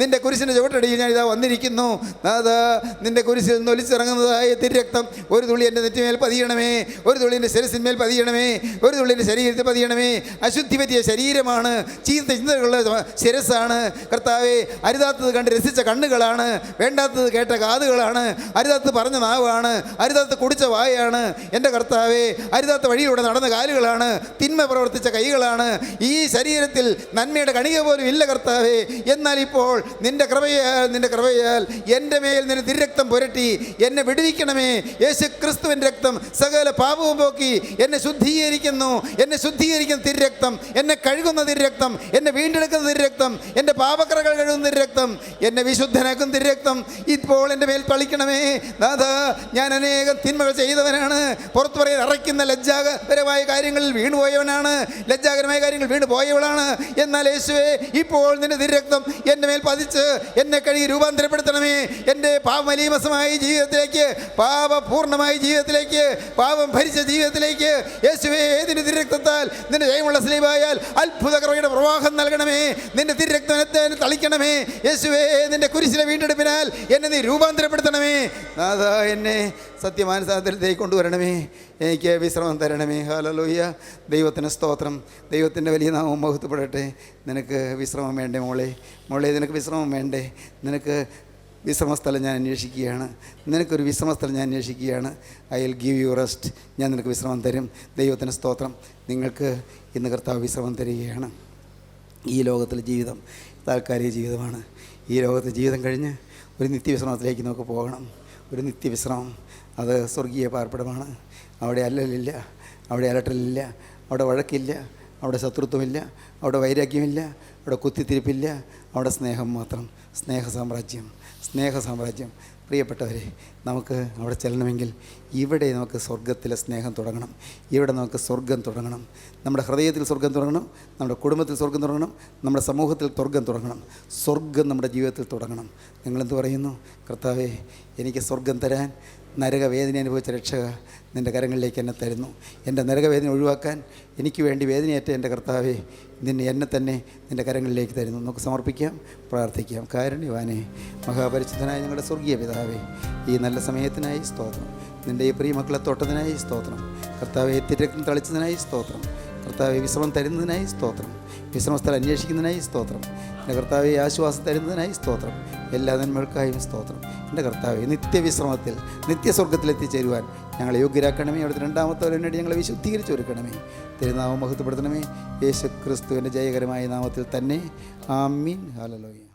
നിൻ്റെ കുരിശിൻ്റെ ചുവട്ടടിയിൽ ഞാൻ ഇതാ വന്നിരിക്കുന്നു. നാഥാ, നിൻ്റെ കുരിശിൽ നിന്ന് ഒലിച്ചിറങ്ങുന്നതായ തിരുരക്തം ഒരു തുള്ളി എൻ്റെ നെറ്റിമേൽ പതിയണമേ, ഒരു തുള്ളി എൻ്റെ ശിരസിന്മേൽ പതിയണമേ, ഒരു തുള്ളി എൻ്റെ ശരീരത്തിൽ പതിയണമേ. അശുദ്ധി പറ്റിയ ശരീരമാണ്, ചീത്ത ചിന്തകളുള്ള ശിരസ്സാണ് കർത്താവേ. അരുതാത്തത് കണ്ട് രസിച്ച കണ്ണുകളാണ്, വേണ്ടാത്തത് കേട്ട കാതുകളാണ്, അരുതാത്തത് പറഞ്ഞ നാവാണ്, അരുതാത്തത് കുടിച്ച വായാണ് എൻ്റെ കർത്താവേ. അരുതാത്ത വഴിയിലൂടെ നടന്ന കാലുകളാണ്, തിന്മ പ്രവർത്തിച്ച കൈകളാണ്. ഈ ശരീരത്തിൽ നന്മയുടെ കണിക പോലും ഇല്ല കർത്താവേ. എന്നാൽ ഇപ്പോൾ നിൻ്റെ കൃപയാൽ എൻ്റെ മേൽ നിന്റെ തിരുരക്തം പുരട്ടി എന്നെ വിടുവിക്കണമേ. യേശു ക്രിസ്തുവിൻ്റെ രക്തം സകല പാപവും പോക്കി എന്നെ ശുദ്ധീകരിക്കുന്നു. എന്നെ ശുദ്ധീകരിക്കുന്ന തിരുരക്തം, എന്നെ കഴുകുന്ന തിരുരക്തം, എന്നെ വീണ്ടെടുക്കുന്ന തിരുരക്തം, എൻ്റെ പാപക്കറകൾ കഴുകുന്ന തിരുരക്തം, എന്നെ വിശുദ്ധനാക്കുന്ന തിരുരക്തം ഇപ്പോൾ എൻ്റെ മേൽ തളിക്കണമേ. നാഥാ, ഞാൻ അനേകം തിന്മകൾ ചെയ്തവനാണ്. പുറത്തു പറയാൻ അറയ്ക്കുന്ന ലജ്ജാകരമായ കാര്യങ്ങളിൽ വീണുപോയവനാണ്, ലജ്ജാകരമായ കാര്യങ്ങൾ വീണു പോയവളാണ്. എന്നാൽ യേശുവേ, ഇപ്പോൾ നിന്റെ തിരുരക്തം എൻ്റെ മേൽ പതിച്ച് എന്നെ കഴുകി രൂപാന്തരപ്പെടുത്തണമേ. എൻ്റെ പാപമലീമസമായ ജീവിതത്തിലേക്ക്, പാപപൂർണമായ ജീവിതത്തിലേക്ക്, പാപം ഭരിച്ച ജീവിതത്തിലേക്ക് യേശുവേ, നിന്റെ തിരുരക്തത്താൽ, നിന്റെ ജയമുള്ള സ്ലീബായാൽ അത്ഭുത കൃപയുടെ പ്രവാഹം നൽകണമേ. നിന്റെ തിരുരക്തത്തെ തളിക്കണമേ. യേശുവേ, നിന്റെ കുരിശിലെ വീണ്ടെടുപ്പിനാൽ എന്നെ നീ രൂപാന്തരപ്പെടുത്തണമേ. നാഥാ, എന്നെ സത്യമാനസാന്തരത്തേക്ക് കൊണ്ടുവരണമേ. എനിക്ക് വിശ്രമം തരണമേ. ഹല്ലേലൂയ. ദൈവത്തിന് സ്തോത്രം. ദൈവത്തിൻ്റെ വലിയ നാമം മഹത്വപ്പെടട്ടെ. നിനക്ക് വിശ്രമം വേണ്ടേ മോളെ? നിനക്ക് വിശ്രമം വേണ്ടേ? നിനക്ക് വിശ്രമസ്ഥലം ഞാൻ അന്വേഷിക്കുകയാണ്. നിനക്കൊരു വിശ്രമസ്ഥലം ഞാൻ അന്വേഷിക്കുകയാണ്. I will give you rest. ഞാൻ നിനക്ക് വിശ്രമം തരും. ദൈവത്തിന് സ്തോത്രം. നിങ്ങൾക്ക് ഇന്ന് കർത്താവ് വിശ്രമം തരികയാണ്. ഈ ലോകത്തിലെ ജീവിതം താൽക്കാലിക ജീവിതമാണ്. ഈ ലോകത്തെ ജീവിതം കഴിഞ്ഞ് ഒരു നിത്യവിശ്രമത്തിലേക്ക് നമുക്ക് പോകണം. ഒരു നിത്യവിശ്രമം, അത് സ്വർഗീയ പാർപ്പിടമാണ്. അവിടെ അല്ലലില്ല, അവിടെ അലട്ടലില്ല, അവിടെ വഴക്കില്ല, അവിടെ ശത്രുത്വമില്ല, അവിടെ വൈരാഗ്യമില്ല, അവിടെ കുത്തിത്തിരിപ്പില്ല, അവിടെ സ്നേഹം മാത്രം. സ്നേഹസാമ്രാജ്യം. പ്രിയപ്പെട്ടവരെ, നമുക്ക് അവിടെ ചെല്ലണമെങ്കിൽ ഇവിടെ നമുക്ക് സ്വർഗത്തിലെ സ്നേഹം തുടങ്ങണം. ഇവിടെ നമുക്ക് സ്വർഗം തുടങ്ങണം. നമ്മുടെ ഹൃദയത്തിൽ സ്വർഗം തുടങ്ങണം, നമ്മുടെ കുടുംബത്തിൽ സ്വർഗം തുടങ്ങണം, നമ്മുടെ സമൂഹത്തിൽ സ്വർഗം തുടങ്ങണം. സ്വർഗം നമ്മുടെ ജീവിതത്തിൽ തുടങ്ങണം. നിങ്ങളെന്ത് പറയുന്നു? കർത്താവേ, എനിക്ക് സ്വർഗം തരാൻ നരകവേദന അനുഭവിച്ച രക്ഷക നിൻ്റെ കരങ്ങളിലേക്ക് എന്നെ തരുന്നു. എൻ്റെ നരകവേദന ഒഴിവാക്കാൻ എനിക്ക് വേണ്ടി വേദനയേറ്റ എൻ്റെ കർത്താവേ, എന്നെ തന്നെ നിൻ്റെ കരങ്ങളിലേക്ക് തരുന്നു. നമുക്ക് സമർപ്പിക്കാം, പ്രാർത്ഥിക്കാം. കാരുണ്യവാനേ, മഹാപരിശുദ്ധനായ ഞങ്ങളുടെ സ്വർഗീയ പിതാവേ, ഈ നല്ല സമയത്തിനായി സ്തോത്രം. നിൻ്റെ ഈ പ്രിയ മക്കളെ തൊട്ടതിനായി സ്തോത്രം. കർത്താവെ തിരക്കും തളിച്ചതിനായി സ്തോത്രം. കർത്താവെ വിശ്രമം തരുന്നതിനായി സ്തോത്രം. വിശ്രമസ്ഥലം അന്വേഷിക്കുന്നതിനായി സ്തോത്രം. എൻ്റെ കർത്താവെ ആശ്വാസം തരുന്നതിനായി സ്തോത്രം. എല്ലാ നന്മകൾക്കായും സ്തോത്രം. എൻ്റെ കർത്താവെ നിത്യവിശ്രമത്തിൽ നിത്യസ്വർഗത്തിലെത്തിച്ചേരുവാൻ ഞങ്ങളെ യോഗ്യരാക്കണമേ. അവിടുത്തെ രണ്ടാമത്തെ വേണ്ടി ഞങ്ങളെ വിശുദ്ധീകരിച്ചൊരുക്കണമേ. തിരുനാമം മഹത്വപ്പെടുത്തണമേ. യേശു ക്രിസ്തുവിൻ്റെ ജയകരമായ നാമത്തിൽ തന്നെ. ആമീൻ. ഹല്ലേലൂയ.